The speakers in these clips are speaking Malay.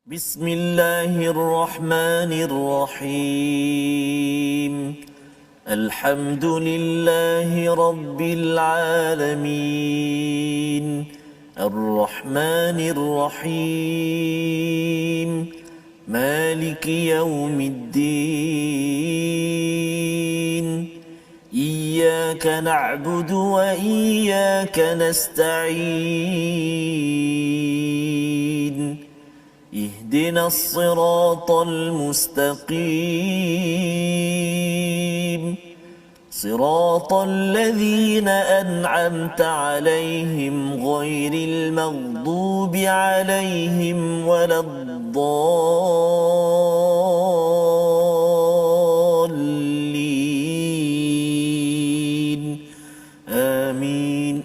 بسم الله الرحمن الرحيم الحمد لله رب العالمين الرحمن الرحيم مالك يوم الدين إياك نعبد وإياك نستعين اهدنا الصراط المستقيم صراط الذين أنعمت عليهم غير المغضوب عليهم ولا الضالين آمين.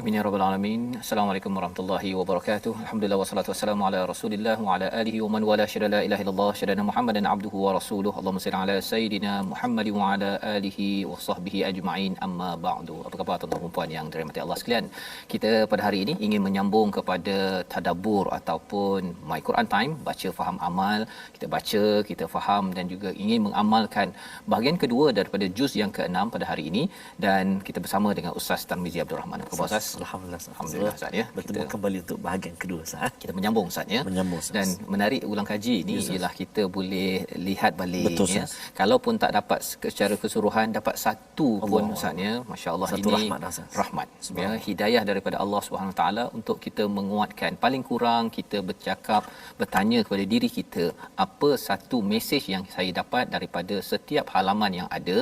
Amin ya rabbal alamin. Assalamualaikum warahmatullahi wabarakatuh. Alhamdulillah wassalatu wassalamu ala Rasulillah wa ala alihi wa man wala syada la ilaha illallah syadana Muhammadan abduhu wa rasuluhu. Allahumma salli ala sayidina Muhammad wa ala alihi wa sahbihi ajma'in. Amma ba'du. Apa khabar tuan-tuan dan puan yang dirahmati Allah sekalian? Kita pada hari ini ingin menyambung kepada tadabbur ataupun My Quran Time, baca faham amal. Kita baca, kita faham dan juga ingin mengamalkan bahagian kedua daripada juz yang ke-6 pada hari ini, dan kita bersama dengan Ustaz Tarmizi Abdul Rahman. Apa khabar Ustaz? Alhamdulillah Ustaz ya. Bertemu kembali untuk bahagian kedua Ustaz. Kita menyambung Ustaz ya. Menyambung Ustaz. Dan menarik ulang kaji ni ialah kita boleh lihat balik. Betul, ya. Ustaz. Kalaupun tak dapat secara keseluruhan, dapat satu pun Ustaz ya. Masya-Allah, satu ini rahmat, Ustaz. Rahmat ya, hidayah daripada Allah Subhanahu taala untuk kita menguatkan, paling kurang kita bercakap, bertanya kepada diri kita, apa satu mesej yang saya dapat daripada setiap halaman yang ada,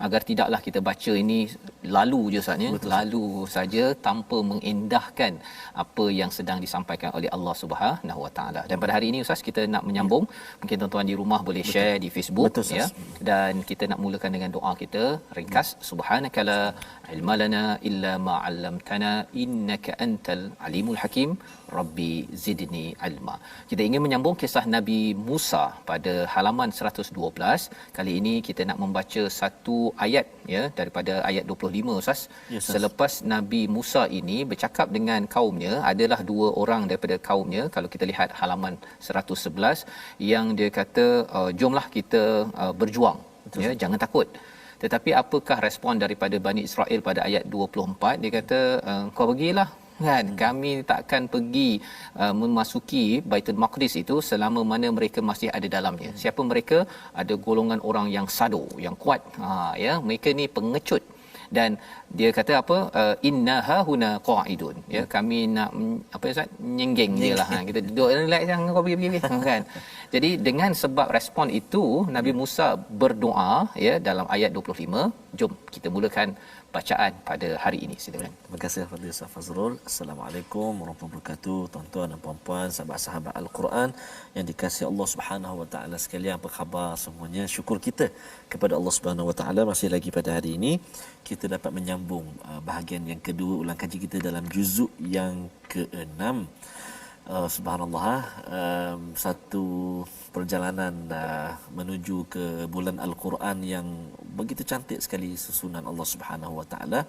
agar tidaklah kita baca ini lalu je Ustaz ya. Lalu saja tanpa mengindahkan apa yang sedang disampaikan oleh Allah Subhanahu Wa Taala. Dan pada hari ini Ustaz, kita nak menyambung. Mungkin tuan-tuan di rumah boleh share di Facebook. Betul, ya. Dan kita nak mulakan dengan doa kita ringkas. Subhanakala ilma lana illa ma 'allamtana innaka antal alimul hakim. Rabbi zidni ilma. Kita ingin menyambung kisah Nabi Musa pada halaman 112. Kali ini kita nak membaca satu ayat ya, daripada ayat 25 Ustaz. Yes, Selepas Nabi Musa ini bercakap dengan kaumnya, adalah dua orang daripada kaumnya, kalau kita lihat halaman 111, yang dia kata jomlah kita berjuang. Betul. Ya, jangan takut. Tetapi apakah respon daripada Bani Israel pada ayat 24? Dia kata kau pergilah kan, kami takkan pergi memasuki Baitul Maqdis itu selama mana mereka masih ada dalamnya. Siapa mereka? Ada golongan orang yang sado, yang kuat. Ya, mereka ni pengecut. Dan dia kata apa, innaha huna qaidun, ya, kami nak apa Ustaz, nyenggeng jelah, kita duduk relax, jangan kau pergi kan. Jadi dengan sebab respon itu, Nabi Musa berdoa ya dalam ayat 25. Jom kita mulakan bacaan pada hari ini, silakan. Terima kasih kepada Ustaz Fazrul. Assalamualaikum warahmatullahi wabarakatuh. Tuan-tuan dan puan-puan, sahabat-sahabat Al-Quran yang dikasihi Allah Subhanahu Wa Taala sekalian, apa khabar semuanya? Syukur kita kepada Allah Subhanahu Wa Taala masih lagi pada hari ini kita dapat menyambung bahagian yang kedua ulang kaji kita dalam juzuk yang ke-6. Subhanallah, satu perjalanan menuju ke bulan Al-Quran yang begitu cantik sekali susunan Allah Subhanahu Wa Taala.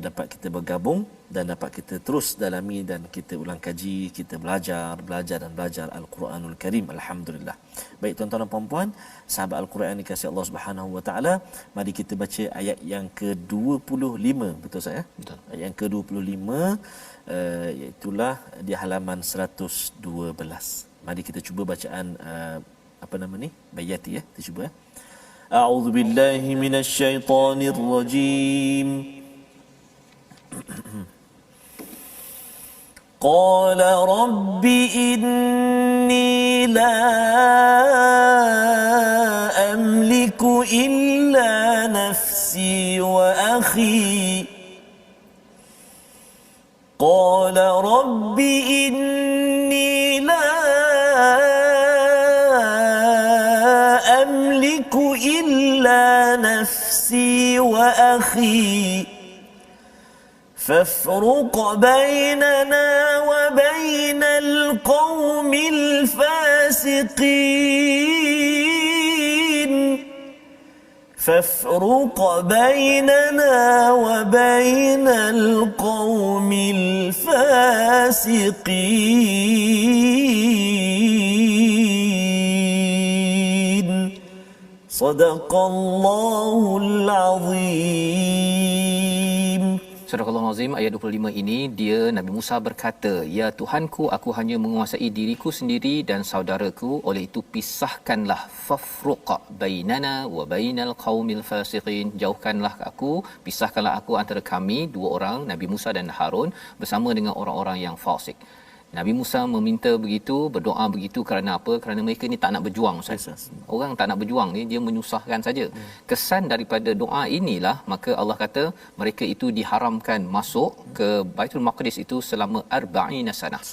Dapat kita bergabung dan dapat kita terus dalami dan kita ulang kaji, kita belajar dan belajar Al-Quranul Karim. Alhamdulillah. Baik tuan-tuan dan puan-puan, sahabat Al-Quran dikasihi Allah Subhanahu Wa Taala, mari kita baca ayat yang ke-25. Betul saya? Betul. Ayat yang ke-25 iaitulah di halaman 112. Mari kita cuba bacaan apa nama ni? Bayati ya. Kita cuba ya. A'udzu billahi minasyaitonir rajim. Qala rabbi inni la amliku illa nafsi wa akhi. قال رب إني لا أملك إلا نفسي وأخي فافرق بيننا وبين القوم الفاسقين فافرق بيننا وبين القوم الفاسقين Sadaqallahul azim. Surah Al-Azim ayat 25 ini dia Nabi Musa berkata, "Ya Tuhanku, aku hanya menguasai diriku sendiri dan saudaraku, oleh itu pisahkanlah fafruq bainana wa bainal qaumil fasiqin." Jauhkanlah aku, pisahkanlah aku antara kami dua orang, Nabi Musa dan Harun, bersama dengan orang-orang yang fasik. Nabi Musa meminta begitu, berdoa begitu kerana apa? Kerana mereka ni tak nak berjuang, Ustaz. Orang tak nak berjuang ni, dia menyusahkan saja. Kesan daripada doa inilah, maka Allah kata mereka itu diharamkan masuk ke Baitul Maqdis itu selama 40 sanah.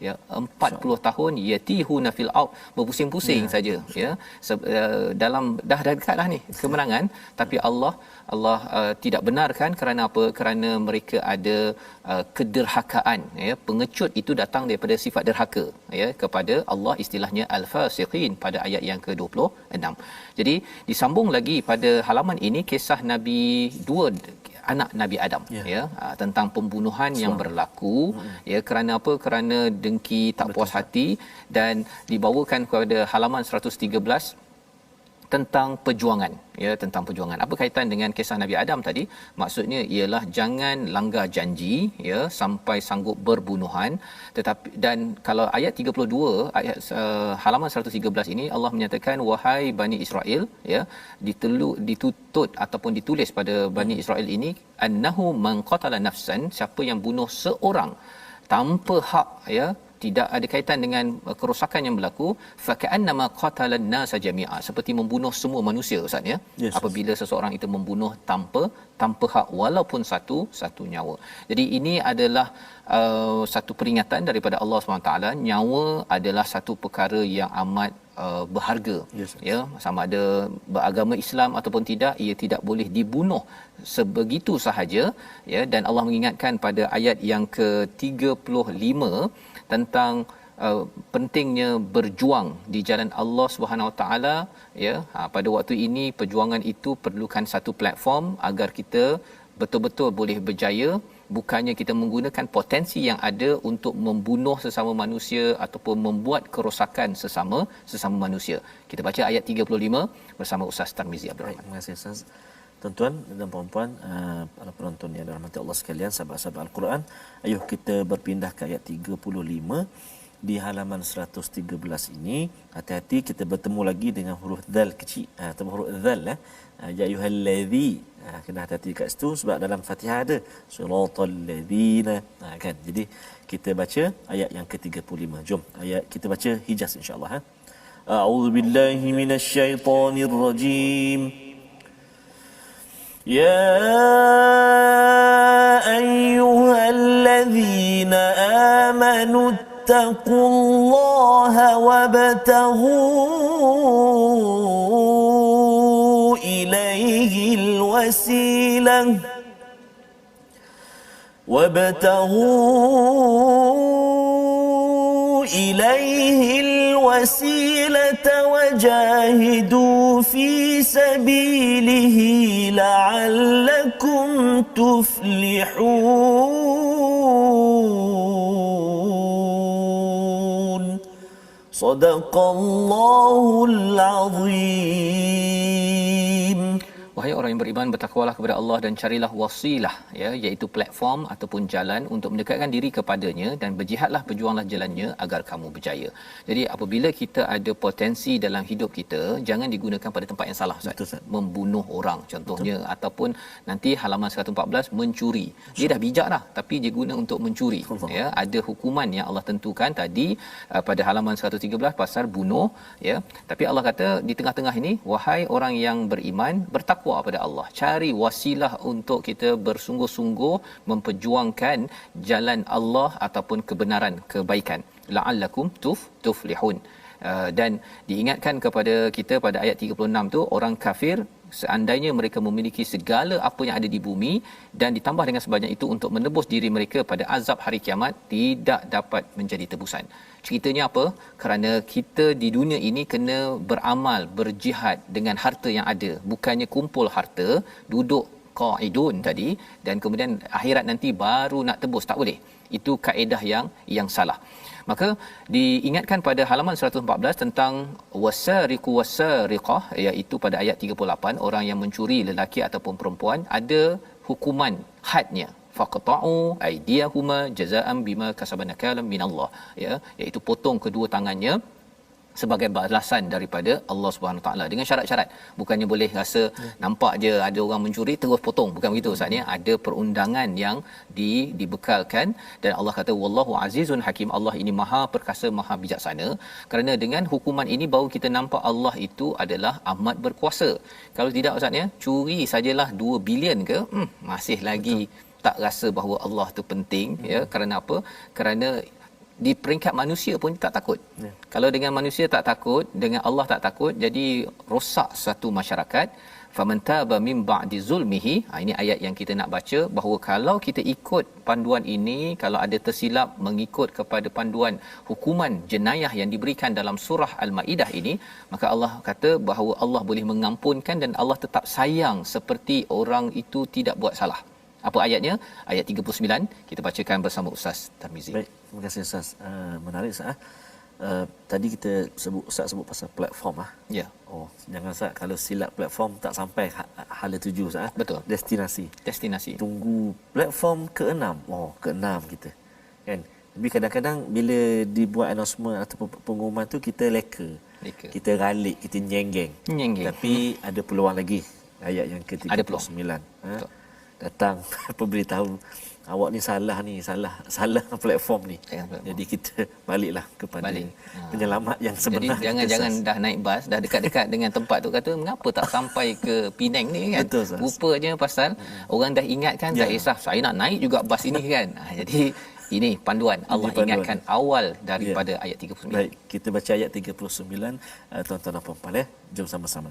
Ya, 40 tahun yatihuna fil ard, berpusing-pusing saja, ya. Dalam dah dekatlah ni kemenangan, tapi Allah tidak benarkan kerana apa? Kerana mereka ada kederhakaan, ya. Pengecut itu datang daripada sifat derhaka, ya, kepada Allah, istilahnya al-fasiqin pada ayat yang ke-26. Jadi disambung lagi pada halaman ini kisah Nabi dua anak Nabi Adam, ya, tentang pembunuhan yang berlaku, ya, kerana apa? Kerana dengki, tak puas hati, dan dibawakan kepada halaman 113 tentang perjuangan, ya, tentang perjuangan. Apa kaitan dengan kisah Nabi Adam tadi? Maksudnya ialah jangan langgar janji, ya, sampai sanggup berbunuhan. Tetapi dan kalau ayat 32 ayat halaman 113 ini Allah menyatakan, wahai Bani Israel, ya, ditutut ataupun ditulis pada Bani Israel ini, annahu man qatala nafsan, siapa yang bunuh seorang tanpa hak, ya, tidak ada kaitan dengan kerosakan yang berlaku, fa ka'annama qatala an-nasa jami'a, seperti membunuh semua manusia, Ustaz, ya. Yes, apabila seseorang itu membunuh tanpa hak walaupun satu nyawa. Jadi ini adalah satu peringatan daripada Allah SWT. Nyawa adalah satu perkara yang amat berharga, yes, ya, sama ada beragama Islam ataupun tidak, ia tidak boleh dibunuh sebegitu sahaja, ya. Dan Allah mengingatkan pada ayat yang ke-35 tentang pentingnya berjuang di jalan Allah Subhanahu Wa Taala, ya. Pada waktu ini perjuangan itu perlukan satu platform agar kita betul-betul boleh berjaya, bukannya kita menggunakan potensi yang ada untuk membunuh sesama manusia ataupun membuat kerosakan sesama manusia. Kita baca ayat 35 bersama Ustaz Tarmizi Abdul Rahman. Terima kasih, Ustaz. Tuan-tuan dan puan-puan, para penonton yang dirahmati Allah sekalian, sahabat-sahabat Al-Quran, ayuh kita berpindah ke ayat 35 di halaman 113 ini. Hati-hati, kita bertemu lagi dengan huruf dzal kecil, atau huruf dzal, ya ayyuhallazi, kena hati-hati kat situ sebab dalam Fatihah ada siratal ladzina, kan. Jadi kita baca ayat yang ke-35. Jom ayat kita baca Hijaz insya-Allah, A'udzubillahi minasyaitonirrajim. يا أيها الذين آمنوا اتقوا الله وابتغوا إليه الوسيلة وجاهدوا في سبيله لعلكم تفلحون. صدق الله العظيم. Wahai orang yang beriman, bertakwalah kepada Allah dan carilah wasilah, ya, iaitu platform ataupun jalan untuk mendekatkan diri kepadanya, dan berjihadlah, berjuanglah jalannya agar kamu berjaya. Jadi apabila kita ada potensi dalam hidup kita, jangan digunakan pada tempat yang salah, Ustaz. Membunuh orang contohnya. Betul. Ataupun nanti halaman 114 mencuri. Dia dah bijak dah tapi dia guna untuk mencuri. Ya, ada hukuman yang Allah tentukan tadi pada halaman 113 pasal bunuh, ya. Tapi Allah kata di tengah-tengah ini, wahai orang yang beriman, bertakwa pada Allah, cari wasilah untuk kita bersungguh-sungguh memperjuangkan jalan Allah ataupun kebenaran, kebaikan, la'allakum tuflihun. Dan diingatkan kepada kita pada ayat 36 tu, orang kafir seandainya mereka memiliki segala apa yang ada di bumi dan ditambah dengan sebanyak itu untuk menebus diri mereka pada azab hari kiamat, tidak dapat menjadi tebusan. Ceritanya apa? Kerana kita di dunia ini kena beramal, berjihad dengan harta yang ada, bukannya kumpul harta, duduk qaidun tadi, dan kemudian akhirat nanti baru nak tebus, tak boleh. Itu kaedah yang salah. Maka diingatkan pada halaman 114 tentang wasariqu wasariqah, iaitu pada ayat 38, orang yang mencuri lelaki ataupun perempuan ada hukuman hadnya, faqta'u aydiyahuma jazaa'an bima kasabana kalam minallah, iaitu potong kedua tangannya sebagai balasan daripada Allah Subhanahu taala, dengan syarat-syarat. Bukannya boleh rasa nampak je ada orang mencuri terus potong, bukan begitu Ustaz ya. Ada perundangan yang dibekalkan, dan Allah kata wallahu azizun hakim, Allah ini maha perkasa, maha bijaksana. Kerana dengan hukuman ini baru kita nampak Allah itu adalah amat berkuasa. Kalau tidak Ustaz ya, curi sajalah 2 bilion ke, masih lagi tak rasa bahawa Allah tu penting, ya. Kerana apa? Kerana di peringkat manusia pun tak takut. Kalau dengan manusia tak takut, dengan Allah tak takut, jadi rosak satu masyarakat. Faman taba min ba'di zulmihi, ini ayat yang kita nak baca, bahawa kalau kita ikut panduan ini, kalau ada tersilap mengikut kepada panduan hukuman jenayah yang diberikan dalam surah Al-Maidah ini, maka Allah kata bahawa Allah boleh mengampunkan dan Allah tetap sayang seperti orang itu tidak buat salah. Apa ayatnya? Ayat 39, kita bacakan bersama Ustaz Tarmizi. Baik, terima kasih Ustaz. Menarik Ustaz. Tadi kita Ustaz sebut pasal platform . Ya. Oh, jangan Ustaz, kalau silap platform tak sampai hala tuju Ustaz. Betul. Destinasi. Tunggu platform ke-6. Oh, ke-6 kita. Kan? Tapi kadang-kadang bila dibuat announcement ataupun pengumuman tu kita leka. Kita ralik, kita nyenggeng. Tapi ada peluang lagi. Ayat yang ke-39. Betul. Datang beritahu awak ni salah platform ni. Jadi kita baliklah kepada penyelamat yang sebenar. Jadi jangan dah naik bas, dah dekat-dekat dengan tempat tu, kata mengapa tak sampai ke Penang ni kan. Betul, rupanya pasal orang dah ingatkan, tak kisah saya nak naik juga bas ini kan. Jadi ini panduan Allah ingatkan awal daripada ayat 39. Baik, kita baca ayat 39 tuan-tuan dan puan-puan ya. Jom sama-sama.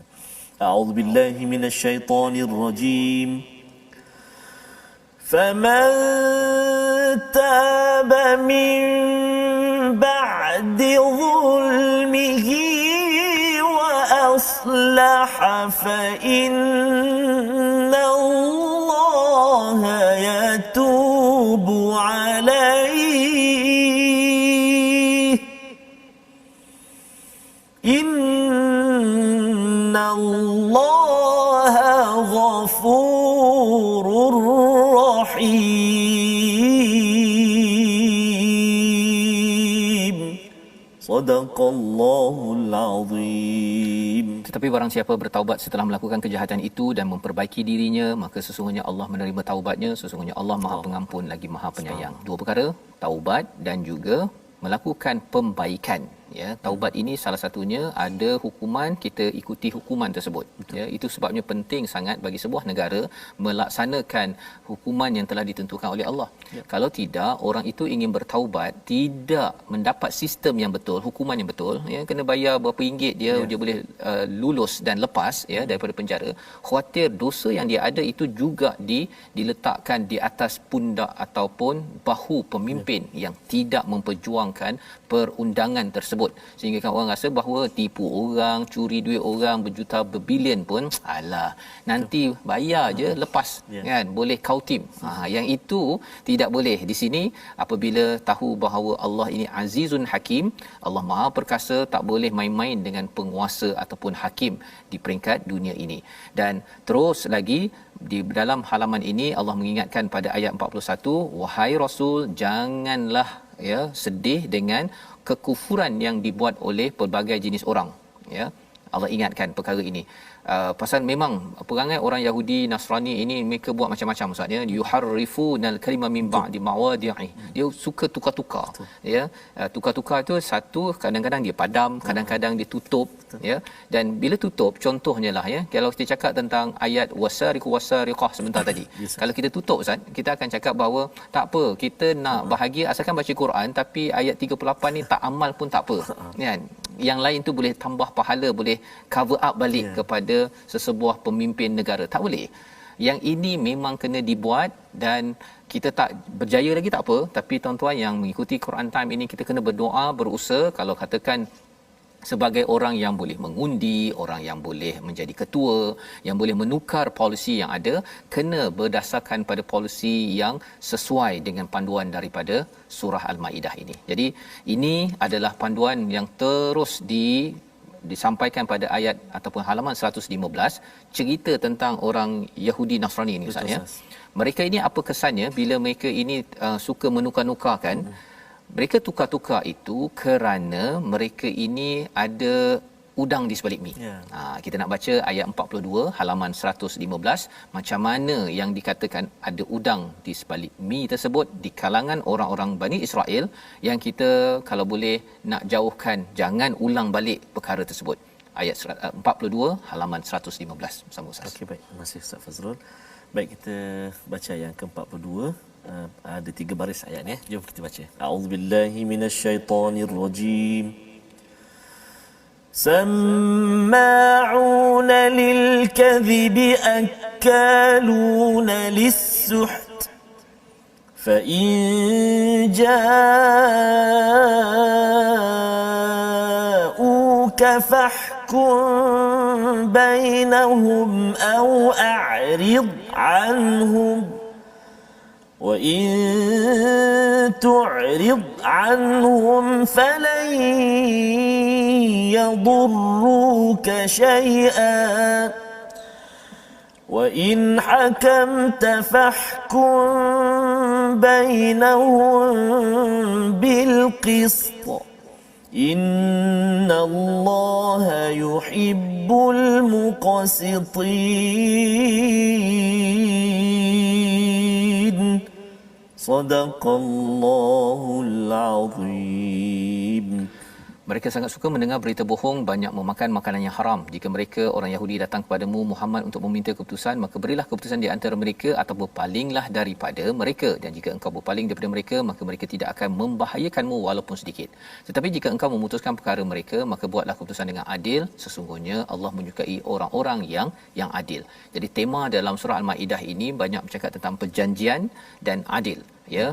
A'udzubillahi minasyaitonirrajim. فمن تاب من بعد ظلمه وأصلح فإن الله يتوب عليه إن الله غفور Rahim. Sadaqallahul Azim. Tetapi barang siapa bertaubat setelah melakukan kejahatan itu dan memperbaiki dirinya, maka sesungguhnya Allah menerima taubatnya. Sesungguhnya Allah Maha Pengampun lagi Maha Penyayang. Dua perkara, taubat dan juga melakukan pembaikan. Ya, taubat ini salah satunya ada hukuman, kita ikuti hukuman tersebut. Ya, itu sebabnya penting sangat bagi sebuah negara melaksanakan hukuman yang telah ditentukan oleh Allah. Kalau tidak, orang itu ingin bertaubat, tidak mendapat sistem yang betul, hukuman yang betul, ya, kena bayar berapa ringgit dia boleh lulus dan lepas daripada penjara. Khawatir dosa yang dia ada itu juga diletakkan di atas pundak ataupun bahu pemimpin yang tidak memperjuangkan perundangan tersebut, sehingga kan orang rasa bahawa tipu orang, curi duit orang berjuta berbilion pun alah nanti bayar je lepas kan, boleh kautim. Yang itu tidak boleh. Di sini apabila tahu bahawa Allah ini Azizun Hakim, Allah Maha Perkasa, tak boleh main-main dengan penguasa ataupun hakim di peringkat dunia ini. Dan terus lagi di dalam halaman ini Allah mengingatkan pada ayat 41, wahai Rasul, janganlah sedih dengan kekufuran yang dibuat oleh pelbagai jenis orang. Ya, Allah ingatkan perkara ini. Pasal memang perangai orang Yahudi Nasrani ini mereka buat macam-macam Ustaz ya, yuharrifunal kalima min ba'di mawadi'i, dia suka tukar-tukar. Ya, tukar-tukar itu satu, kadang-kadang dia padam, kadang-kadang dia tutup. Ya, dan bila tutup, contohnya lah ya, kalau kita cakap tentang ayat wasariqu wasariqah sebentar tadi, kalau kita tutup Ustaz, kita akan cakap bahawa tak apa, kita nak bahagia asalkan baca Quran, tapi ayat 38 ni tak amal pun tak apa kan. Yang lain tu boleh tambah pahala, boleh cover up balik kepada sesebuah pemimpin negara. Tak boleh. Yang ini memang kena dibuat, dan kita tak berjaya lagi tak apa, tapi tuan-tuan yang mengikuti Quran Time ini, kita kena berdoa, berusaha. Kalau katakan sebagai orang yang boleh mengundi, orang yang boleh menjadi ketua, yang boleh menukar polisi yang ada, kena berdasarkan pada polisi yang sesuai dengan panduan daripada surah Al-Maidah ini. Jadi ini adalah panduan yang terus disampaikan pada ayat ataupun halaman 115, cerita tentang orang Yahudi Nasrani ini Ustaz ya. Mereka ini apa kesannya bila mereka ini suka menukar-nukarkan? Mereka tukar-tukar itu kerana mereka ini ada udang di sebalik mi. Kita nak baca ayat 42 halaman 115, macam mana yang dikatakan ada udang di sebalik mi tersebut di kalangan orang-orang Bani Israel, yang kita kalau boleh nak jauhkan, jangan ulang balik perkara tersebut. Ayat 42 halaman 115. Bersama Ustaz. Okey, baik. Terima kasih Ustaz Fazrul. Baik, kita baca yang ke-42. Ada 3 baris ayat ni. Jom kita baca. A'udzubillahi minasyaitonirrajim. سماعون للكذب أكالون للسحت فإن جاءوك فاحكم بينهم أو أعرض عنهم وَإِن تُعْرِضْ عَنْهُمْ فَلَنْ يَضُرُّوكَ شَيْئًا وَإِنْ حَكَمْتَ فَاحْكُمْ بَيْنَهُمْ بِالْقِسْطِ إِنَّ اللَّهَ يُحِبُّ الْمُقْسِطِينَ. Sadaqallahul Azim. Mereka sangat suka mendengar berita bohong, banyak memakan makanan yang haram. Jika mereka orang Yahudi datang kepadamu Muhammad untuk meminta keputusan, maka berilah keputusan di antara mereka atau berpalinglah daripada mereka. Dan jika engkau berpaling daripada mereka, maka mereka tidak akan membahayakanmu walaupun sedikit. Tetapi jika engkau memutuskan perkara mereka, maka buatlah keputusan dengan adil. Sesungguhnya Allah menyukai orang-orang yang adil. Jadi tema dalam surah Al-Maidah ini banyak bercakap tentang perjanjian dan adil. Ya,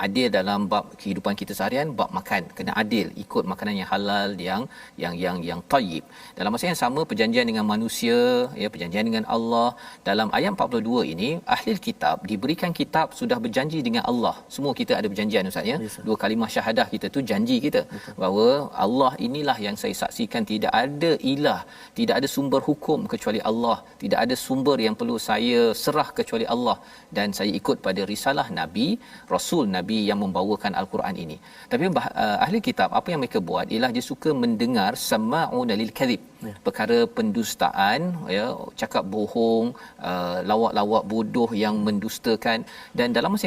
adil dalam bab kehidupan kita seharian, bab makan kena adil, ikut makanan yang halal, yang tayyib. Dalam masa yang sama perjanjian dengan manusia, ya, perjanjian dengan Allah. Dalam ayat 42 ini ahli kitab diberikan kitab sudah berjanji dengan Allah. Semua kita ada perjanjian Ustaz ya. Dua kalimah syahadah kita tu janji kita. Betul. Bahawa Allah inilah yang saya saksikan, tidak ada ilah, tidak ada sumber hukum kecuali Allah, tidak ada sumber yang perlu saya serah kecuali Allah, dan saya ikut pada risalah Nabi Rasul Nabi yang membawakan Al-Quran ini. Tapi ahli kitab apa yang mereka buat ialah dia suka mendengar sama'una lil kadhib, perkara pendustaan, ya, cakap bohong, lawak-lawak bodoh yang mendustakan. Dan dalam masa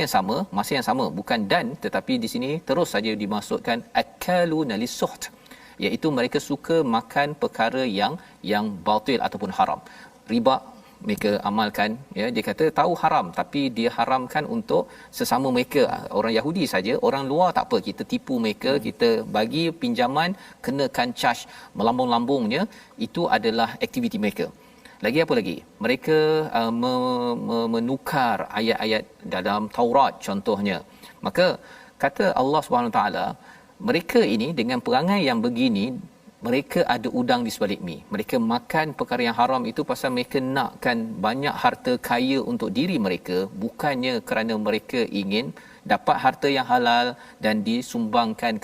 yang sama bukan dan, tetapi di sini terus saja dimaksudkan akaluna lisuht, iaitu mereka suka makan perkara yang batil ataupun haram. Riba mereka amalkan, ya, dia kata tahu haram tapi dia haramkan untuk sesama mereka, orang Yahudi saja, orang luar tak apa, kita tipu mereka, kita bagi pinjaman kenakan charge melambung-lambungnya, itu adalah aktiviti mereka. Lagi apa lagi? Mereka menukar ayat-ayat dalam Taurat contohnya. Maka kata Allah Subhanahu taala, mereka ini dengan perangai yang begini, mereka ada udang di sebalik mi. Mereka makan perkara yang haram itu pasal mereka nakkan banyak harta kaya untuk diri mereka, bukannya kerana mereka ingin dapat harta yang halal dan disumbangkan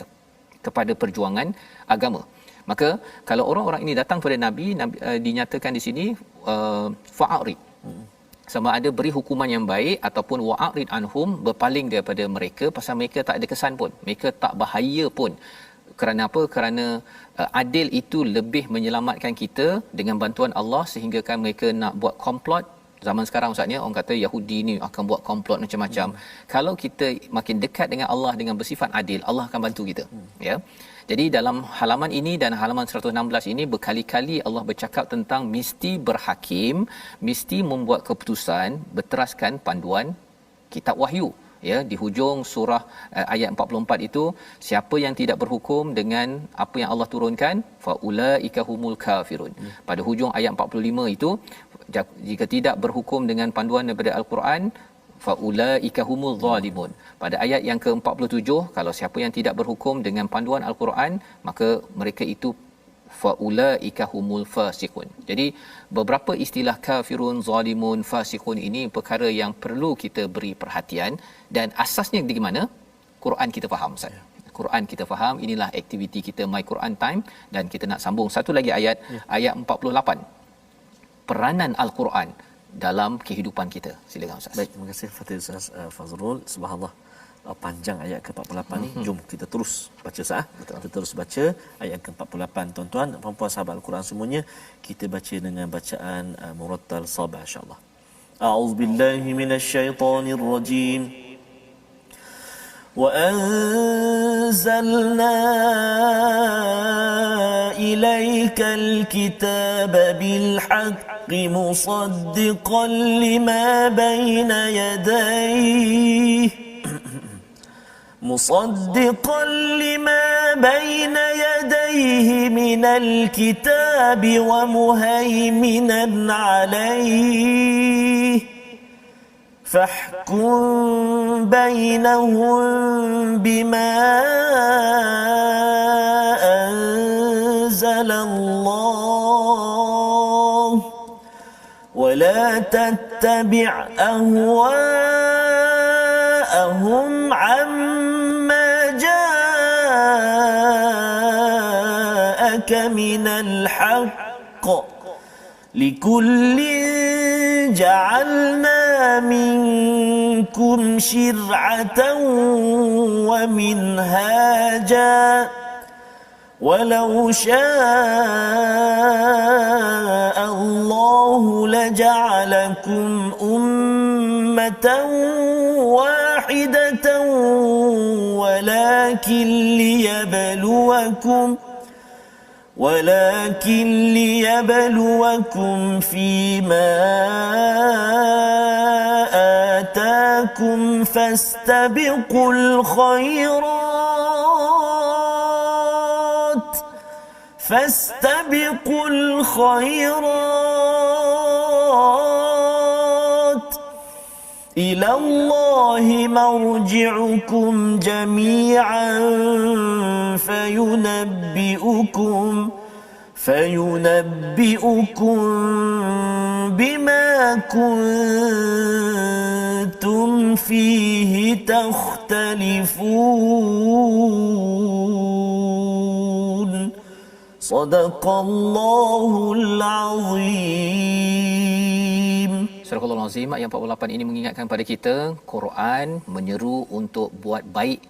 kepada perjuangan agama. Maka kalau orang-orang ini datang kepada Nabi, dinyatakan di sini fa'arid, sama ada beri hukuman yang baik ataupun wa'arid anhum, berpaling daripada mereka pasal mereka tak ada kesan pun, mereka tak bahaya pun. Kerana apa? Kerana adil itu lebih menyelamatkan kita dengan bantuan Allah, sehingga kan mereka nak buat komplot. Zaman sekarang Ustaz ni orang kata Yahudi ni akan buat komplot macam-macam. Kalau kita makin dekat dengan Allah dengan bersifat adil, Allah akan bantu kita. Ya. Jadi dalam halaman ini dan halaman 116 ini berkali-kali Allah bercakap tentang mesti berhakim, mesti membuat keputusan berteraskan panduan kitab wahyu. Ya, di hujung surah ayat 44 itu, siapa yang tidak berhukum dengan apa yang Allah turunkan, faulaika humul kafirun. Pada hujung ayat 45 itu, jika tidak berhukum dengan panduan daripada Al-Quran, faulaika humul zalimun. Pada ayat yang ke-47, kalau siapa yang tidak berhukum dengan panduan Al-Quran, maka mereka itu faulaika humul fasiqun. Jadi beberapa istilah kafirun, zalimun, fasiqun ini perkara yang perlu kita beri perhatian, dan asasnya di mana? Quran kita faham, Ustaz. Quran kita faham, inilah aktiviti kita My Quran Time, dan kita nak sambung satu lagi ayat, ayat 48. Peranan Al-Quran dalam kehidupan kita. Silakan Ustaz. Baik, terima kasih Fadil Ustaz Fazrul. Subhanallah, panjang ayat ke-48 ni. Jom kita terus baca sah. Kita terus baca ayat ke-48, tuan-tuan dan puan-puan sahabat Al-Quran semuanya. Kita baca dengan bacaan murattal sabah insya-Allah. A'udzubillahi minasyaitonirrajim. وأنزلنا إليك الكتاب بالحق مصدقا لما بين يديه من الكتاب ومهيمنا عليه فاحكم بينهم بما أنزل الله ولا تتبع أهواءهم عما جاءك من الحق لكل جعلنا منكم شرعة ومنهاجا ولو شاء الله لجعلكم أمة واحدة ولكن ليبلوكم فيما آتاكم فاستبقوا الخيرات إلى الله مرجعكم جميعا فينبئكم بما كنتم فيه تختلفون صدق الله العظيم. Surah Al-Azim ayat 48 ini mengingatkan pada kita, Quran menyeru untuk buat baik.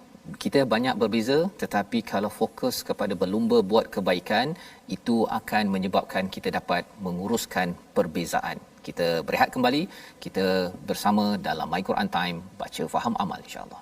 Kita banyak berbeza, tetapi kalau fokus kepada berlumba buat kebaikan, itu akan menyebabkan kita dapat menguruskan perbezaan. Kita berehat kembali, kita bersama dalam My Quran Time, baca faham amal insya-Allah.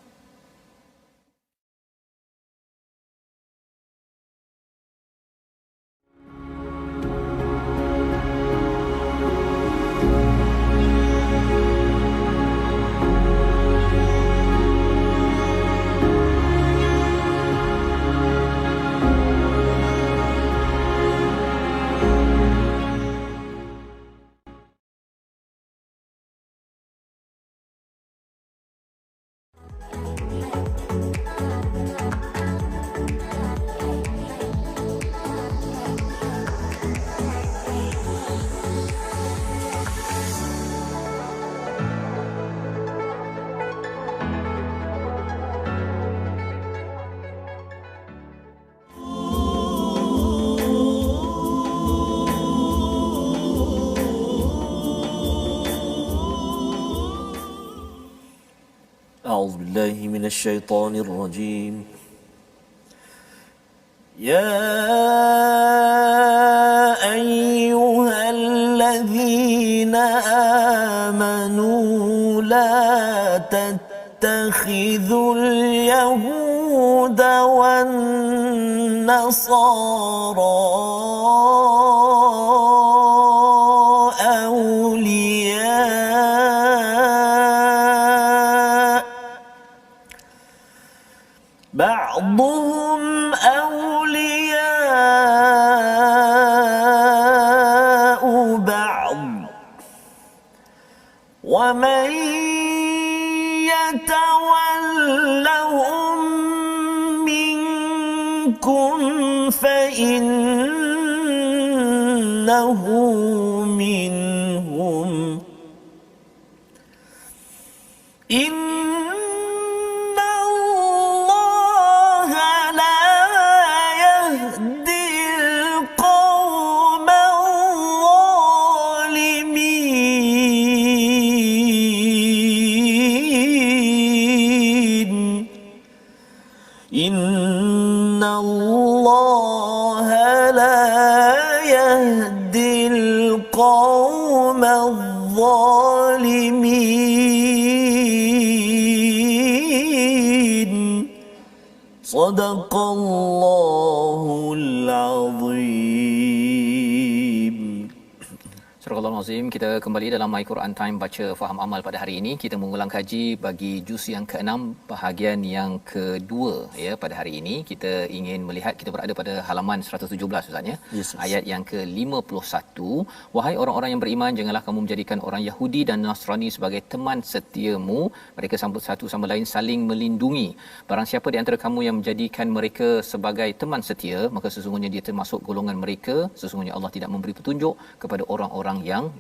أعوذ بالله من الشيطان الرجيم. يا أيها الذين آمنوا لا تتخذوا اليهود والنصارى بعضهم أولياء بعض ومن يتولهم منكم فإنه منهم إن الله لا يهدي القوم الظالمين إن الله لا يهدي القوم الظالمين صدق الله العظيم. Surah Al-Azim, kita kembali dalam My Quran Time baca faham amal pada hari ini. Kita mengulang kaji bagi juz yang ke-6 bahagian yang kedua ya pada hari ini. Kita ingin melihat, kita berada pada halaman 117 Ustaz ya. Yes. Ayat yang ke-51, wahai orang-orang yang beriman, janganlah kamu menjadikan orang Yahudi dan Nasrani sebagai teman setiamu. Mereka satu sama lain saling melindungi. Barang siapa di antara kamu yang menjadikan mereka sebagai teman setia, maka sesungguhnya dia termasuk golongan mereka. Sesungguhnya Allah tidak memberi petunjuk kepada orang-orang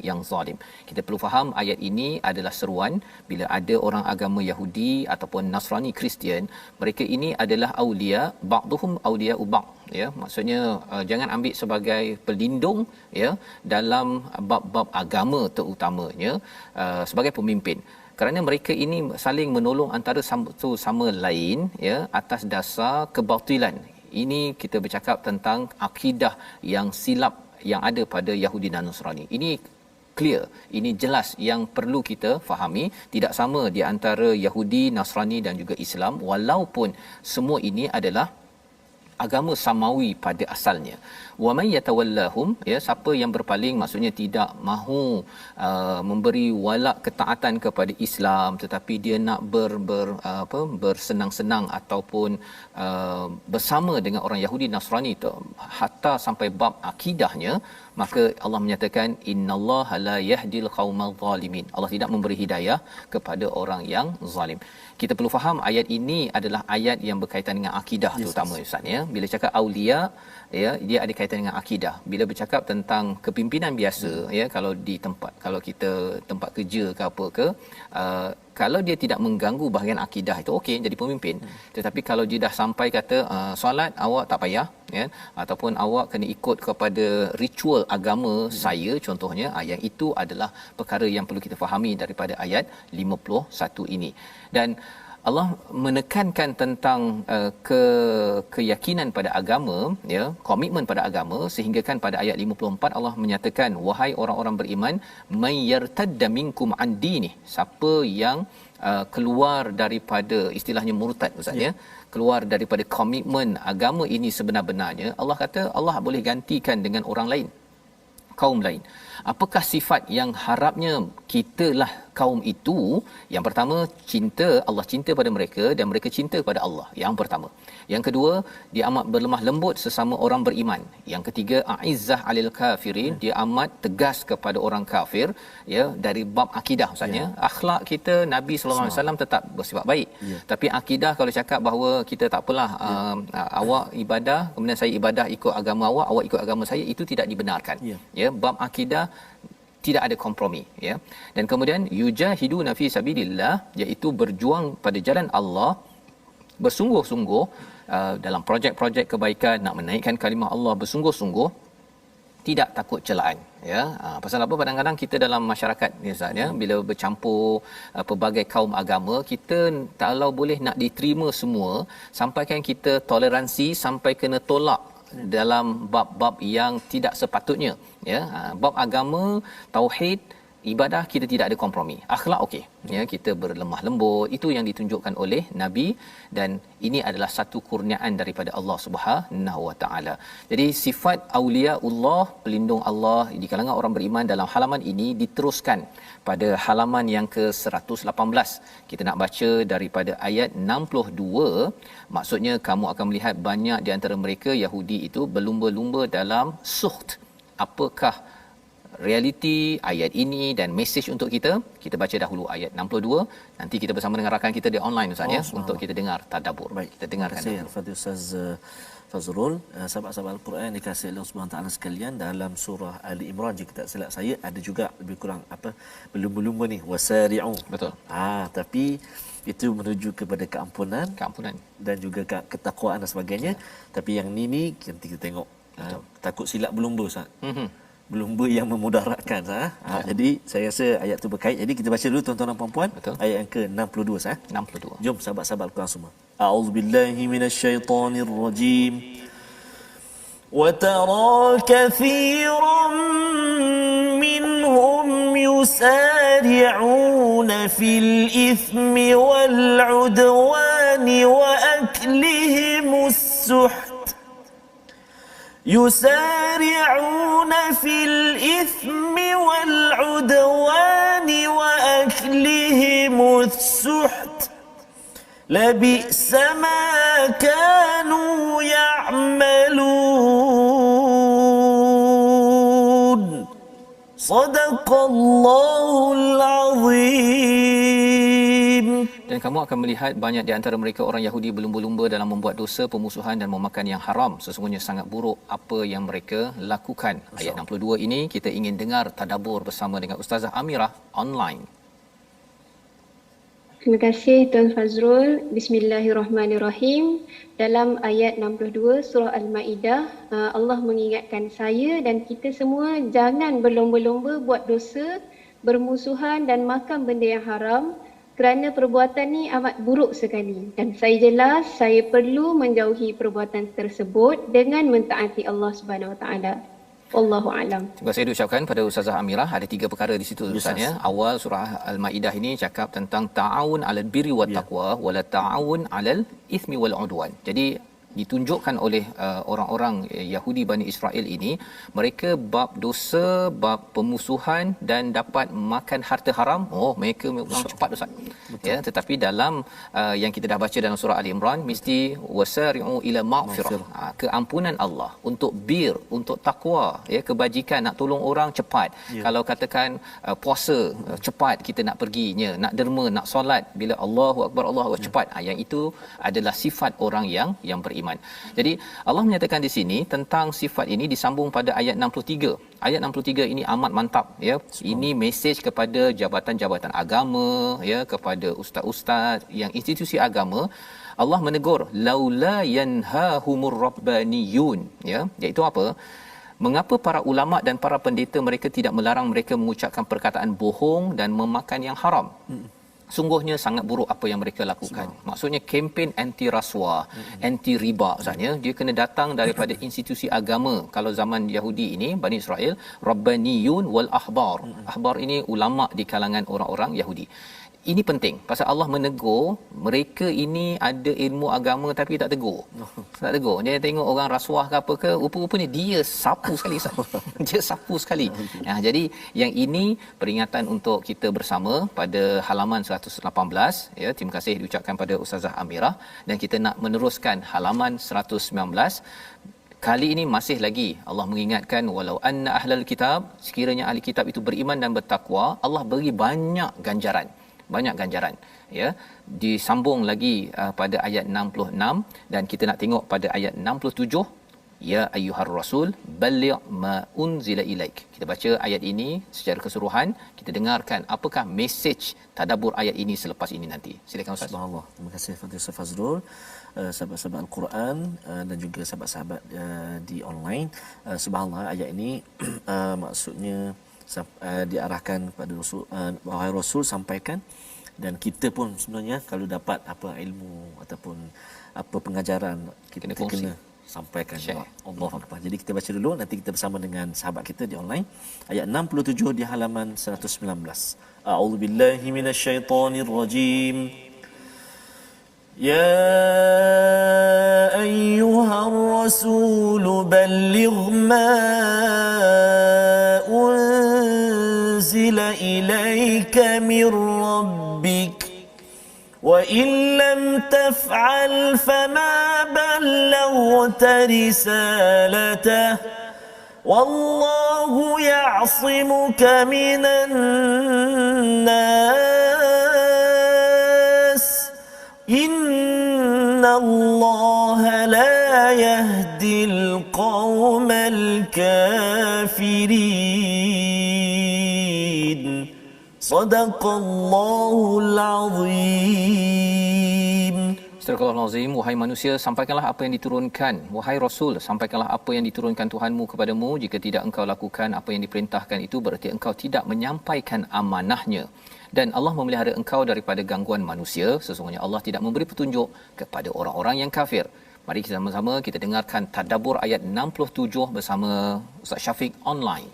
yang zalim. Kita perlu faham ayat ini adalah seruan bila ada orang agama Yahudi ataupun Nasrani Kristian, mereka ini adalah aulia, ba'dhum aulia ba'd ya. Maksudnya jangan ambil sebagai pelindung ya dalam bab-bab agama terutamanya sebagai pemimpin. Kerana mereka ini saling menolong antara satu sama lain ya atas dasar kebatilan. Ini kita bercakap tentang akidah yang silap yang ada pada Yahudi dan Nasrani. Ini clear, ini jelas yang perlu kita fahami. Tidak sama di antara Yahudi, Nasrani dan juga Islam, walaupun semua ini adalah agama samawi pada asalnya. Wa may yatawallahum ya, siapa yang berpaling maksudnya tidak mahu memberi walak ketaatan kepada Islam tetapi dia nak bersenang-senang ataupun bersama dengan orang Yahudi Nasrani tu hatta sampai bab akidahnya, maka Allah menyatakan innallaha la yahdil qaumal zalimin. Allah tidak memberi hidayah kepada orang yang zalim. Kita perlu faham ayat ini adalah ayat yang berkaitan dengan akidah terutama Ustaz ya. Bila cakap aulia ya, dia ada kaitan dengan akidah. Bila bercakap tentang kepimpinan biasa ya, kalau di tempat, kalau kita tempat kerja ke apa ke, kalau dia tidak mengganggu bahagian akidah itu okey jadi pemimpin. Tetapi kalau dia dah sampai kata solat awak tak payah ya, ataupun awak kena ikut kepada ritual agama saya contohnya, yang itu adalah perkara yang perlu kita fahami daripada ayat 51 ini. Dan Allah menekankan tentang keyakinan pada agama ya, komitmen pada agama, sehingga kan pada ayat 54 Allah menyatakan wahai orang-orang beriman may yartadda minkum an dini, siapa yang keluar daripada istilahnya murtad Ustaz ya, keluar daripada komitmen agama ini sebenar-benarnya, Allah kata Allah boleh gantikan dengan orang lain, kaum lain. Apakah sifat yang harapnya kitalah kaum itu? Yang pertama, cinta, Allah cinta pada mereka dan mereka cinta pada Allah. Yang pertama. Yang kedua, dia amat berlemah lembut sesama orang beriman. Yang ketiga, aizzah alil kafirin, dia amat tegas kepada orang kafir ya, dari bab akidah maksudnya. Akhlak kita Nabi sallallahu alaihi wasallam tetap bersifat baik. Tapi akidah kalau cakap bahawa kita tak apalah awak ibadah kemudian saya ibadah ikut agama awak, awak ikut agama saya, itu tidak dibenarkan. Ya, bab akidah tidak ada kompromi ya. Dan kemudian yujahiduna fi sabilillah, iaitu berjuang pada jalan Allah bersungguh-sungguh dalam projek-projek kebaikan, nak menaikkan kalimah Allah bersungguh-sungguh, tidak takut celaan ya. Pasal apa, kadang-kadang kita dalam masyarakat ni Ustaz ya, bila bercampur pelbagai kaum agama, kita kalau boleh nak diterima semua, sampaikan kita toleransi sampai kena tolak dalam bab-bab yang tidak sepatutnya ya. Bab agama, tauhid, ibadah kita tidak ada kompromi. Akhlak okey ya, kita berlemah lembut, itu yang ditunjukkan oleh Nabi, dan ini adalah satu kurniaan daripada Allah Subhanahu Wa Taala. Jadi sifat auliaullah, pelindung Allah di kalangan orang beriman dalam halaman ini diteruskan pada halaman yang ke-118. Kita nak baca daripada ayat 62. Maksudnya kamu akan melihat banyak di antara mereka Yahudi itu berlumba-lumba dalam suht. Apakah realiti ayat ini dan mesej untuk kita. Kita baca dahulu ayat 62, nanti kita bersama dengan rakan kita di online Ustaz ya, untuk kita dengar tadabbur. Baik, kita dengarkan terima dahulu. kasih Al-Fadhil Ustaz Fazrul. Sahabat-sahabat Al-Quran dikasihi Allah Subhanahu taala sekalian, dalam surah Ali Imran jika tak silap saya ada juga lebih kurang berlumba-lumba ni wasari'u. Betul. Tapi itu menuju kepada keampunan dan juga ketakwaan dan sebagainya. Tapi yang ni nanti kita tengok. Takut silap berlumba Ustaz. Berlumba yang memudaratkan Jadi saya rasa ayat tu berkait. Jadi kita baca dulu tuan-tuan dan puan-puan. Ayat yang ke-62 62. Jom sahabat-sahabat Al-Quran semua. A'udzubillahi minasyaitonirrajim. Wa tara katsiran minhum yusari'una fil ithmi wal 'udwani wa aklihimus suht. يسارعون في الإثم والعدوان وأكلهم السحت لبئس ما كانوا يعملون صدق الله العظيم. Dan kamu akan melihat banyak di antara mereka orang Yahudi berlumba-lumba dalam membuat dosa pemusuhan dan memakan yang haram. Sesungguhnya sangat buruk apa yang mereka lakukan. Ayat 62 ini kita ingin dengar tadabbur bersama dengan Ustazah Amirah online. Terima kasih Tuan Fazrul. Bismillahirrahmanirrahim. Dalam ayat 62 surah Al-Maidah, Allah mengingatkan saya dan kita semua jangan berlomba-lomba buat dosa, bermusuhan dan makan benda yang haram, kerana perbuatan ni amat buruk sekali. Dan saya jelas saya perlu menjauhi perbuatan tersebut dengan mentaati Allah Subhanahu Wa Taala. Wallahu alam. Terima kasih diucapkan pada Ustazah Amirah. Ada 3 perkara di situ Ustaz ya. Awal surah Al-Maidah ini cakap tentang ta'awun 'alal birri wat taqwa wala ta'awun 'alal ithmi wal 'udwan. Jadi ditunjukkan oleh orang-orang Yahudi Bani Israel ini, mereka bab dosa, bab pemusuhan dan dapat makan harta haram. Mereka memang cepat Ustaz. Ya, tetapi dalam yang kita dah baca dalam surah Ali Imran, mesti wasari'u ila maghfirah, keampunan Allah, untuk bir, untuk takwa, ya, kebajikan, nak tolong orang cepat. Kalau katakan puasa, cepat kita nak perginya, nak derma, nak solat, bila Allahu akbar Allahu akbar cepat. Yang itu adalah sifat orang yang beriman. Jadi Allah menyatakan di sini tentang sifat ini disambung pada ayat 63. Ayat 63 ini amat mantap ya. Ini mesej kepada jabatan-jabatan agama ya, kepada ustaz-ustaz yang institusi agama. Allah menegur laula yanhahumur rabbaniyun ya, iaitu apa? Mengapa para ulama dan para pendeta mereka tidak melarang mereka mengucapkan perkataan bohong dan memakan yang haram? Sungguhnya sangat buruk apa yang mereka lakukan. Maksudnya kempen anti rasuah, anti riba sebenarnya dia kena datang daripada institusi agama. Kalau zaman Yahudi ini, Bani Israel, Rabbaniyun wal ahbar. Ahbar ini ulama di kalangan orang-orang Yahudi. Ini penting pasal Allah menegur mereka ini ada ilmu agama tapi tak tegur. Tak tegur. Dia tengok orang rasuah ke apa ke, rupa-rupanya dia sapu sekali. Dia sapu sekali. Jadi yang ini peringatan untuk kita bersama pada halaman 118 ya. Terima kasih diucapkan pada Ustazah Amirah, dan kita nak meneruskan halaman 119. Kali ini masih lagi Allah mengingatkan walau anna ahlal kitab, sekiranya ahli kitab itu beriman dan bertakwa, Allah beri banyak ganjaran ya. Disambung lagi pada ayat 66 dan kita nak tengok pada ayat 67, ya ayyuhar rasul balligh ma unzila ilaik. Kita baca ayat ini secara keseluruhan, kita dengarkan apakah mesej tadabbur ayat ini selepas ini nanti. Silakan Ustaz. Subhanallah. Terima kasih Fadil Ustaz Fazrul, sahabat-sahabat Al-Quran dan juga sahabat-sahabat di online. Subhanallah, ayat ini maksudnya diarahkan kepada Rasul, wahai Rasul sampaikan, dan kita pun sebenarnya kalau dapat apa ilmu ataupun apa pengajaran kita kena sampaikan. Allahu akbar. Jadi kita baca dulu, nanti kita bersama dengan sahabat kita di online. Ayat 67 di halaman 119. A'udzubillahi minasyaitonirrajim. Ya ayyuhar rasul balligh ma unzila ilayka min rabbik wa in lam taf'al fama ballaghta risalatahu والله يعصمك من الناس إن الله لا يهدي القوم الكافرين صدق الله العظيم. Astagfirullahalazim. Wahai manusia, sampaikanlah apa yang diturunkan. Wahai Rasul, sampaikanlah apa yang diturunkan Tuhanmu kepadamu. Jika tidak engkau lakukan apa yang diperintahkan itu, berarti engkau tidak menyampaikan amanahnya. Dan Allah memelihara engkau daripada gangguan manusia. Sesungguhnya Allah tidak memberi petunjuk kepada orang-orang yang kafir. Mari kita sama-sama kita dengarkan tadabbur ayat 67 bersama Ustaz Syafiq online.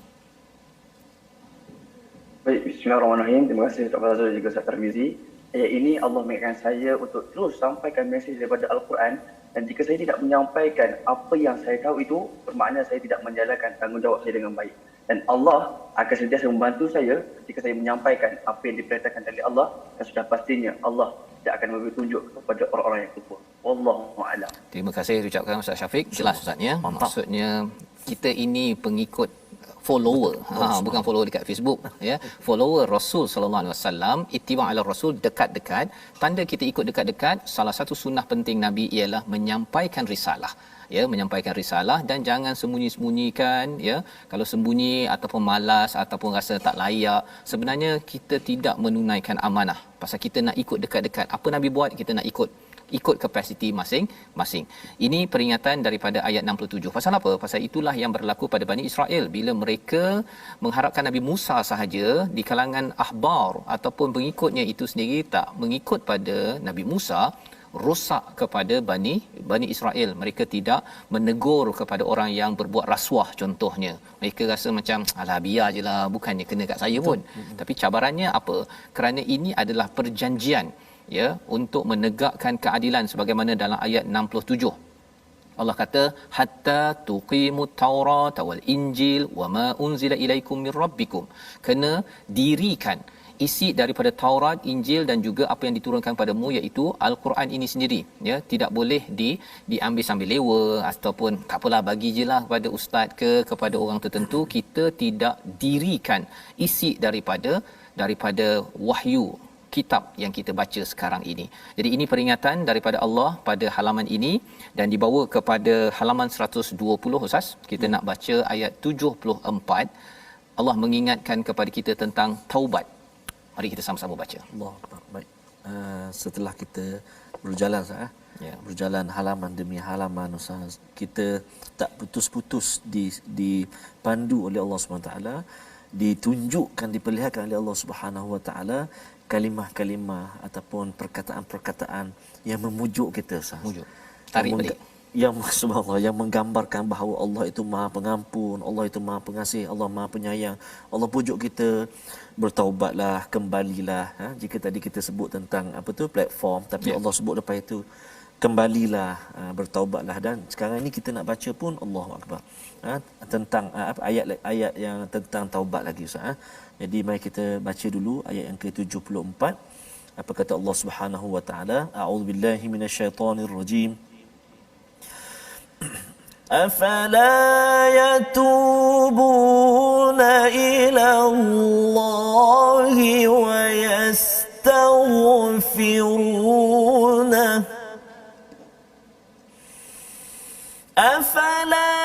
Baik, bismillahirrahmanirrahim. Terima kasih Dr. Fazrul dan juga Ustaz Tarmizi. Ayat ini Allah mengingatkan saya untuk terus sampaikan mesej daripada Al-Quran, dan jika saya tidak menyampaikan apa yang saya tahu itu, bermakna saya tidak menjalankan tanggungjawab saya dengan baik. Dan Allah akan sentiasa membantu saya ketika saya menyampaikan apa yang diperintahkan oleh Allah, dan sudah pastinya Allah tidak akan memberi tunjuk kepada orang-orang yang kufur. Wallahu a'lam. Terima kasih ucapkan Ustaz Syafiq. Jelas Ustaznya. Maksudnya kita ini pengikut follower, bukan follower dekat Facebook ya, follower Rasul sallallahu alaihi wasallam, ittiba' ala Rasul, dekat-dekat. Tanda kita ikut dekat-dekat, salah satu sunnah penting Nabi ialah menyampaikan risalah, ya, menyampaikan risalah, dan jangan sembunyi-sembunyikan ya. Kalau sembunyi ataupun malas ataupun rasa tak layak, sebenarnya kita tidak menunaikan amanah. Pasal kita nak ikut dekat-dekat, apa Nabi buat kita nak ikut kapasiti masing-masing. Ini peringatan daripada ayat 67. Pasal apa? Pasal itulah yang berlaku pada Bani Israel bila mereka mengharapkan Nabi Musa sahaja, di kalangan ahbar ataupun pengikutnya itu sendiri tak mengikut pada Nabi Musa, rosak kepada Bani Israel. Mereka tidak menegur kepada orang yang berbuat rasuah contohnya. Mereka rasa macam alah biar jelah, bukannya kena kat saya pun. Tapi cabarannya apa? Kerana ini adalah perjanjian ya, untuk menegakkan keadilan sebagaimana dalam ayat 67. Allah kata hatta tuqimut taurat wal injil wama unzila ilaikum mir rabbikum. Kena dirikan isi daripada Taurat, Injil dan juga apa yang diturunkan padamu, iaitu Al-Quran ini sendiri ya. Tidak boleh diambil sambil lewa ataupun tak apalah bagi jelah kepada ustaz ke kepada orang tertentu. Kita tidak dirikan isi daripada wahyu kitab yang kita baca sekarang ini. Jadi ini peringatan daripada Allah pada halaman ini, dan dibawa kepada halaman 120 Ustaz. Kita nak baca ayat 74. Allah mengingatkan kepada kita tentang taubat. Mari kita sama-sama baca. Allahu Akbar. Baik. Setelah kita berjalan berjalan halaman demi halaman Ustaz, kita tak putus-putus dipandu oleh Allah Subhanahu Wa Taala, ditunjukkan, diperlihatkan oleh Allah Subhanahu Wa Taala kalimah-kalimah ataupun perkataan-perkataan yang memujuk kita Ustaz. Mujuk. Tarik balik. Yang subhanallah, yang menggambarkan bahawa Allah itu Maha Pengampun, Allah itu Maha Pengasih, Allah Maha Penyayang. Allah pujuk kita bertaubatlah, kembalilah. Jika tadi kita sebut tentang platform, tapi Allah sebut lepas itu kembalilah, bertaubatlah. Dan sekarang ini kita nak baca pun Allahu Akbar, tentang ayat-ayat yang tentang taubat lagi Ustaz. Jadi mari kita baca dulu ayat yang ke-74. Apa kata Allah Subhanahu wa taala? A'udzubillahi minasyaitonirrajim. أفلا يتوبون إلى الله ويستغفرونه أفلا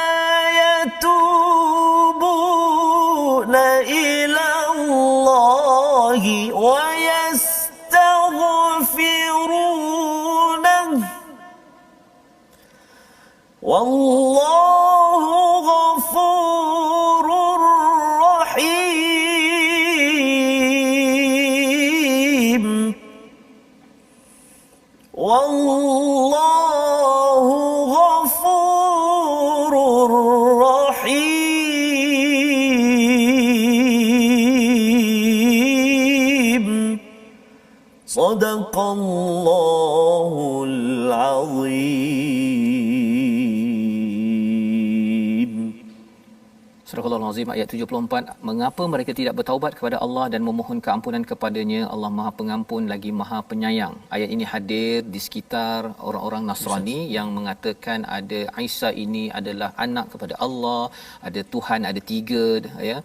يتوبون إلى الله ويستغفرونه والله غفور رحيم والله غفور رحيم صدق الله العظيم. Surah Al-Azim ayat 74, mengapa mereka tidak bertaubat kepada Allah dan memohon keampunan kepadanya? Allah Maha Pengampun lagi Maha Penyayang. Ayat ini hadir di sekitar orang-orang Nasrani yang mengatakan ada Isa ini adalah anak kepada Allah, ada Tuhan ada tiga, ya.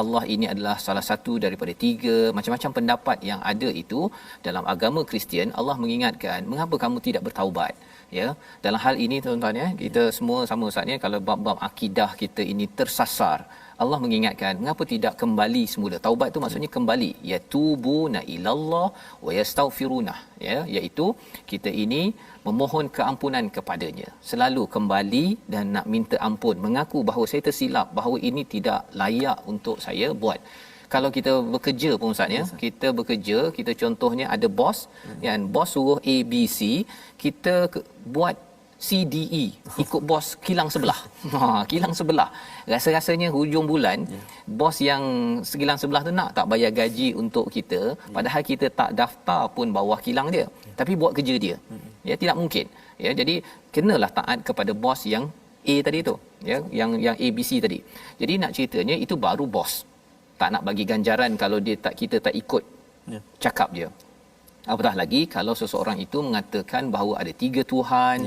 Allah ini adalah salah satu daripada tiga. Macam-macam pendapat yang ada itu dalam agama Kristian. Allah mengingatkan, mengapa kamu tidak bertaubat? Ya, dalam hal ini tuan-tuan ya, kita semua sama Ustaz ya, kalau bab-bab akidah kita ini tersasar, Allah mengingatkan mengapa tidak kembali semula. Taubat itu maksudnya kembali, yatubuna ilallah wa yastaghfiruna, ya, iaitu kita ini memohon keampunan kepadanya, selalu kembali dan nak minta ampun, mengaku bahawa saya tersilap, bahawa ini tidak layak untuk saya buat. Kalau kita bekerja pun Ustaz ya, kita bekerja, kita contohnya ada bos, kan, bos suruh A B C, kita buat C D E, ikut bos kilang sebelah. Kilang sebelah. Rasa-rasanya hujung bulan, bos yang kilang sebelah tu nak tak bayar gaji untuk kita, padahal kita tak daftar pun bawah kilang dia, tapi buat kerja dia. Ya, tidak mungkin. Ya, jadi kenalah taat kepada bos yang A tadi tu, ya, yang A B C tadi. Jadi nak ceritanya itu baru bos. Tak nak bagi ganjaran kalau dia kita tak ikut cakap dia. Apatah lagi kalau seseorang itu mengatakan bahawa ada tiga Tuhan,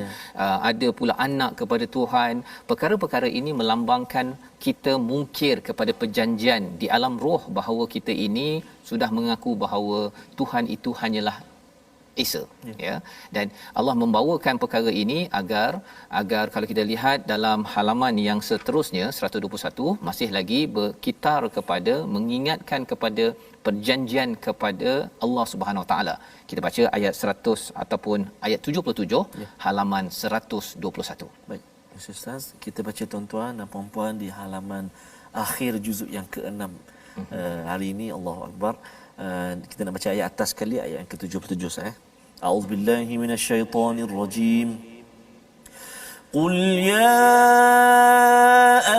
ada pula anak kepada Tuhan. Perkara-perkara ini melambangkan kita mungkir kepada perjanjian di alam roh bahawa kita ini sudah mengaku bahawa Tuhan itu hanyalah Isa, ya. Dan Allah membawakan perkara ini agar kalau kita lihat dalam halaman yang seterusnya 121 masih lagi berkitar kepada mengingatkan kepada perjanjian kepada Allah Subhanahu Wa Taala. Kita baca ayat 100 ataupun ayat 77 halaman 121. Baik, Ustaz, kita baca tuan-tuan dan puan-puan di halaman akhir juzuk yang ke-6 hari ini. Allahu Akbar. Kita nak baca ayat atas sekali, ayat yang ke-77 saya. A'udzubillahi minasyaitonir rajim. قل يا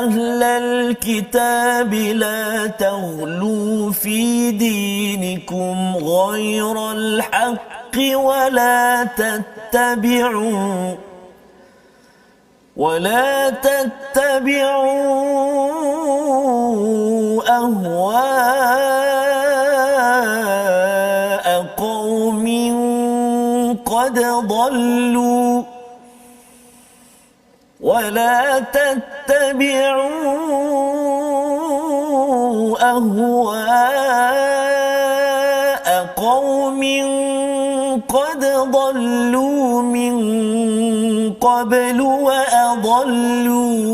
أهل الكتاب لا تغلوا في دينكم غير الحق ولا تتبعوا أهواء قوم قد ضلوا ولا تتبعوا أهواء قوم قد ضلوا من قبل وأضلوا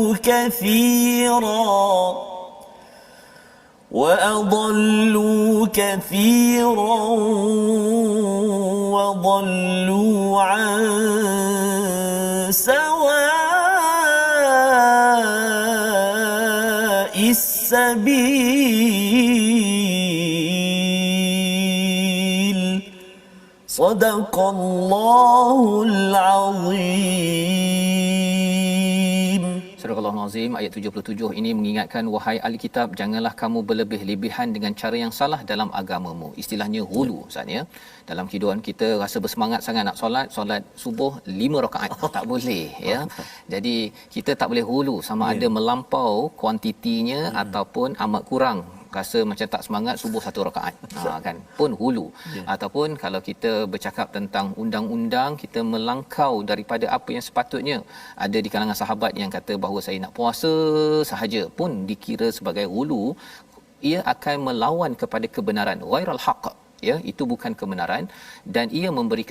كثيرا وضلوا عن سواء السبيل. صدق الله العظيم. Surah Al-Azim ayat 77 ini mengingatkan, wahai ahli kitab, janganlah kamu berlebih-lebihan dengan cara yang salah dalam agamamu. Istilahnya hulu Ustaz ya. Dalam kehidupan kita rasa bersemangat sangat nak solat subuh 5 rakaat, tak boleh ya. Jadi kita tak boleh hulu, sama ada melampau kuantitinya ataupun amat kurang, rasa macam tak semangat subuh 1 rakaat, kan, pun hulu. Ataupun kalau kita bercakap tentang undang-undang, kita melangkau daripada apa yang sepatutnya. Ada di kalangan sahabat yang kata bahawa saya nak puasa sahaja pun dikira sebagai hulu. Ia akan melawan kepada kebenaran, ghairal haqq, ya, itu bukan kebenaran, dan ia memberi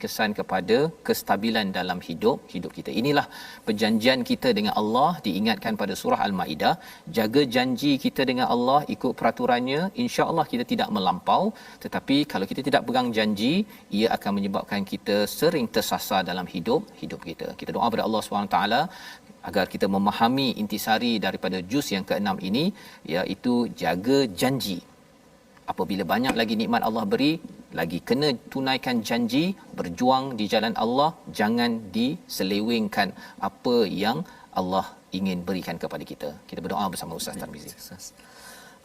kesan kepada kestabilan dalam hidup kita. Inilah perjanjian kita dengan Allah, diingatkan pada surah Al-Maidah. Jaga janji kita dengan Allah, ikut peraturannya, insya-Allah kita tidak melampau. Tetapi kalau kita tidak pegang janji, ia akan menyebabkan kita sering tersasar dalam hidup kita. Kita doa kepada Allah SWT agar kita memahami intisari daripada juz yang ke-6 ini, iaitu jaga janji. Apabila banyak lagi nikmat Allah beri, lagi kena tunaikan janji, berjuang di jalan Allah, jangan diselewengkan apa yang Allah ingin berikan kepada kita. Kita berdoa bersama Ustaz Tarmizi.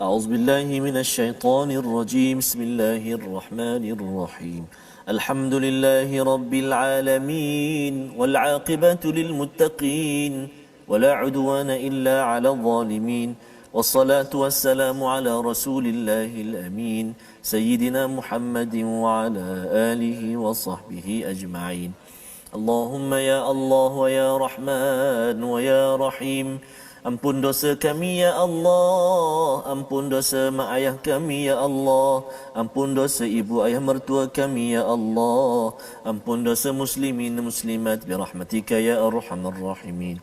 A'udzubillahi minasyaitonir rajim. Bismillahirrahmanirrahim. Alhamdulillahi rabbil alamin wal 'aqibatu lil muttaqin. ولا عدوان إلا على الظالمين والصلاة والسلام على رسول الله الأمين سيدنا محمد وعلى آله وصحبه أجمعين اللهم يا الله ويا رحمن ويا رحيم Ampun dosa kami ya Allah, ampun dosa mak ayah kami ya Allah, ampun dosa ibu ayah mertua kami ya Allah, ampun dosa muslimin muslimat birahmatika ya arhamar rahimin.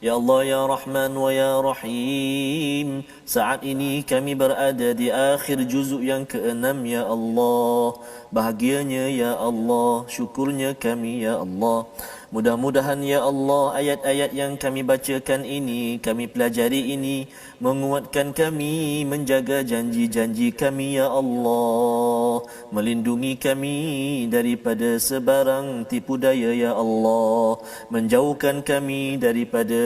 Ya Allah ya Rahman wa ya Rahim, saat ini kami berada di akhir juzuk yang ke-6 ya Allah. Bahagianya ya Allah, syukurnya kami ya Allah. Mudah-mudahan ya Allah ayat-ayat yang kami bacakan ini, kami pelajari ini menguatkan kami menjaga janji-janji kami ya Allah, melindungi kami daripada sebarang tipu daya ya Allah, menjauhkan kami daripada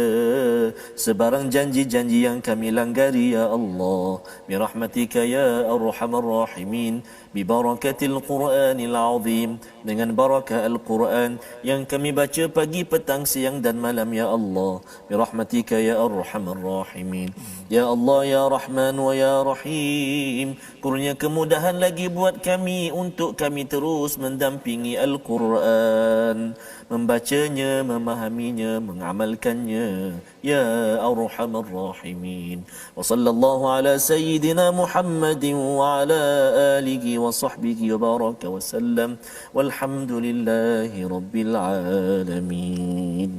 sebarang janji-janji yang kami langgari ya Allah, birahmatika ya arhamar rahimin, bibarakatil Qur'anil azim, dengan barakah Al-Quran yang kami baca pagi, petang, siang dan malam ya Allah, birahmatika ya arhamar rahimin. Ya Allah ya Rahman wa ya Rahim, kurnia kemudahan lagi buat kami untuk kami terus mendampingi Al-Quran, membacanya, memahaminya, mengamalkannya ya arhamar rahimin. Wa sallallahu ala sayyidina Muhammadin wa ala alihi wa sahbihi wa baraka wa sallam walhamdulillahi rabbil alamin.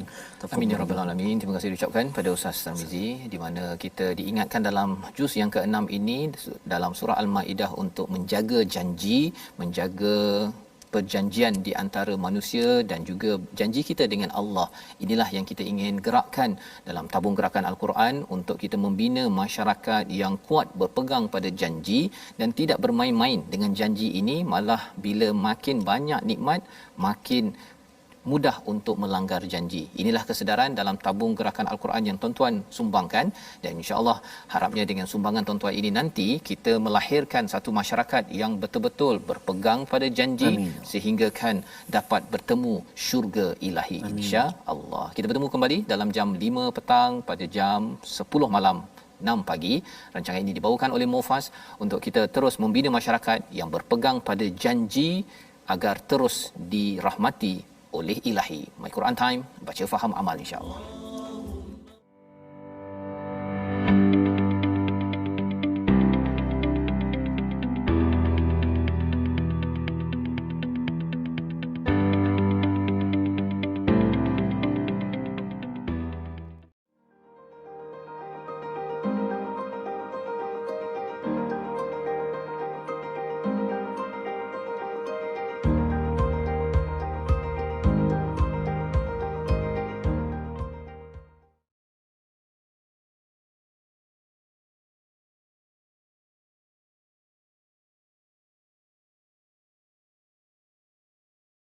Amin ya rabbal alamin. Terima kasih diucapkan pada Ustaz Tarmizi, di mana kita diingatkan dalam juz yang ke-6 ini dalam surah Al-Maidah untuk menjaga janji, menjaga perjanjian di antara manusia dan juga janji kita dengan Allah. Inilah yang kita ingin gerakkan dalam tabung gerakan Al-Quran untuk kita membina masyarakat yang kuat berpegang pada janji dan tidak bermain-main dengan janji ini, malah bila makin banyak nikmat makin mudah untuk melanggar janji. Inilah kesedaran dalam tabung gerakan Al-Quran yang tuan-tuan sumbangkan, dan insya-Allah harapnya dengan sumbangan tuan-tuan ini nanti kita melahirkan satu masyarakat yang betul-betul berpegang pada janji. Amin. Sehingga kan dapat bertemu syurga ilahi insya-Allah. Kita bertemu kembali dalam jam 5 petang pada jam 10 malam 6 pagi. Rancangan ini dibawakan oleh Mufas untuk kita terus membina masyarakat yang berpegang pada janji agar terus dirahmati oleh ilahi. My Quran Time, baca faham amal insya-Allah.